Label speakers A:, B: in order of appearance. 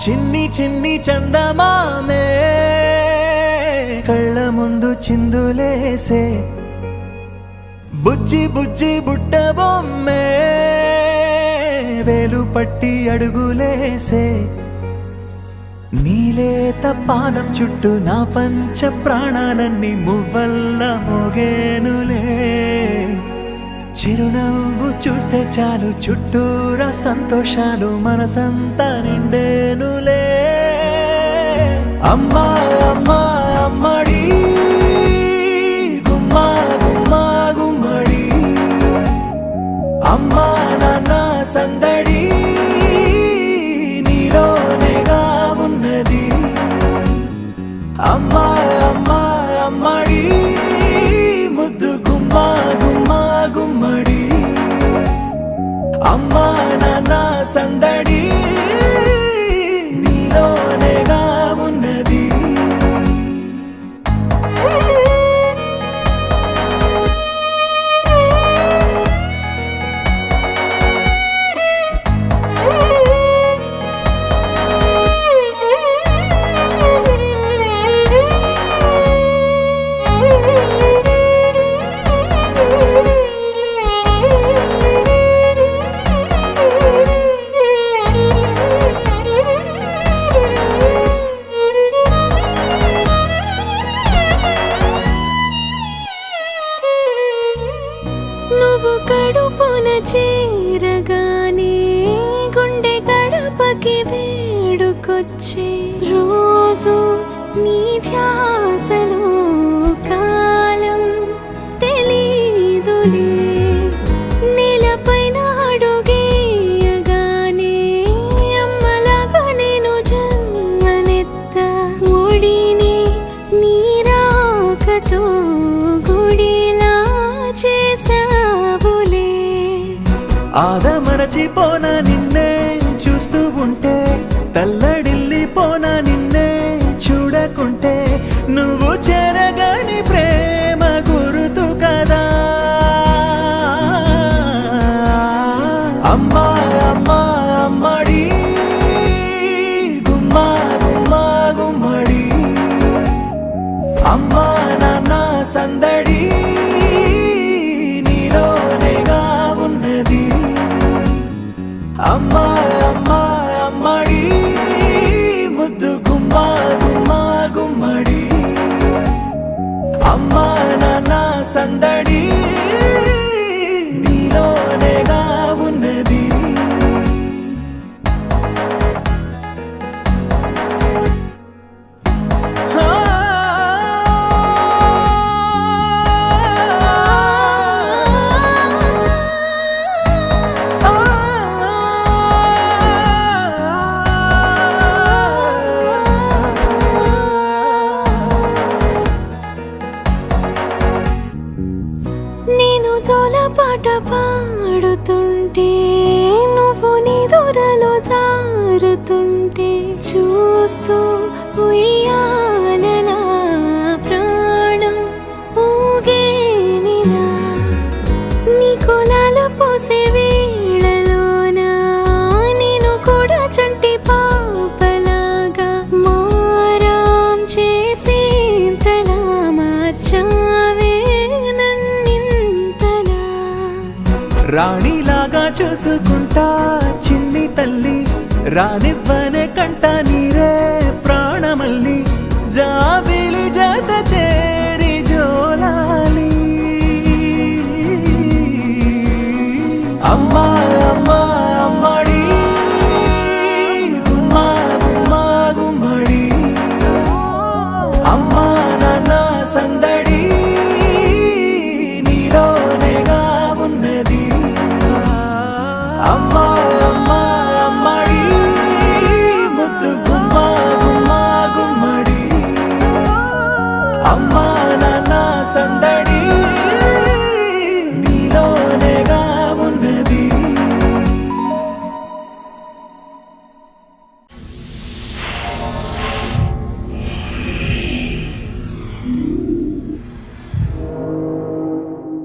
A: చిన్ని చిన్ని చందమామే కళ్ళ ముందు చిందులేసే బుజ్జి బుజ్జి బుట్ట బొమ్మే వేలు పట్టి అడుగులేసే నీలేత పానం చుట్టూ నా పంచ ప్రాణాలన్నీ మువ్వల్ల మోగేనులే చిరునవ్వు చూస్తే చాలు చుట్టూరా సంతోషాలు మనసంతా నిండేనులే అమ్మా అమ్మా అమ్మడి గుమ్మా గుమ్మా గుమ్మడి అమ్మా నాన్న సందడి నీలోనేగా ఉన్నది అమ్మా అమ్మా అమ్మడి ముద్దు గుమ్మా గుమ్మా గుమ్మడి అమ్మా నాన్న సందడి నీలోనేగా ఉన్నది
B: నువ్వు కడుపున చేరగానే గుండె గడపకి వేడుకొచ్చే రోజు నీ ధ్యాసలో కాలం తెలీదులే నేలపైన అడుగేయగానే అమ్మలాగా నేను జన్మనెత్త ఒడిని నీ రాకతో గుడిలా చేసావులే
A: ఆదమరచిపోన నిన్నే చూస్తూ ఉంటే తల్లడిల్లిపోన నిన్నే చూడకుంటే నువ్వు చెరగని ప్రేమ గురుతు కదా అమ్మా అమ్మా అమ్మడి గుమ్మా గుమ్మా గుమ్మడి అమ్మా నాన్న సందడి నీలోనేగా ఉన్నది అమ్మా అమ్మా అమ్మడి ముద్దు గుమ్మా గుమ్మా గుమ్మడి అమ్మా నాన్న సందడి నీలోనేగా ఉన్నది
B: నేను జోలపాట పాడుతుంటే నువ్వు నీ దూరలో జారుతుంటే చూస్తూ ఉయ్యాలలా ప్రాణం ఊగేనిలా నీ కులాల పోసే వేళలోనా నేను కూడా చంటి పాపలాగా మారాం చేసేంతలా మార్చావే
A: రాణిలాగా చూసుకుంటా చిన్ని తల్లి రానివ్వనే కంట నీరే ప్రాణమల్లి జాబిలి జత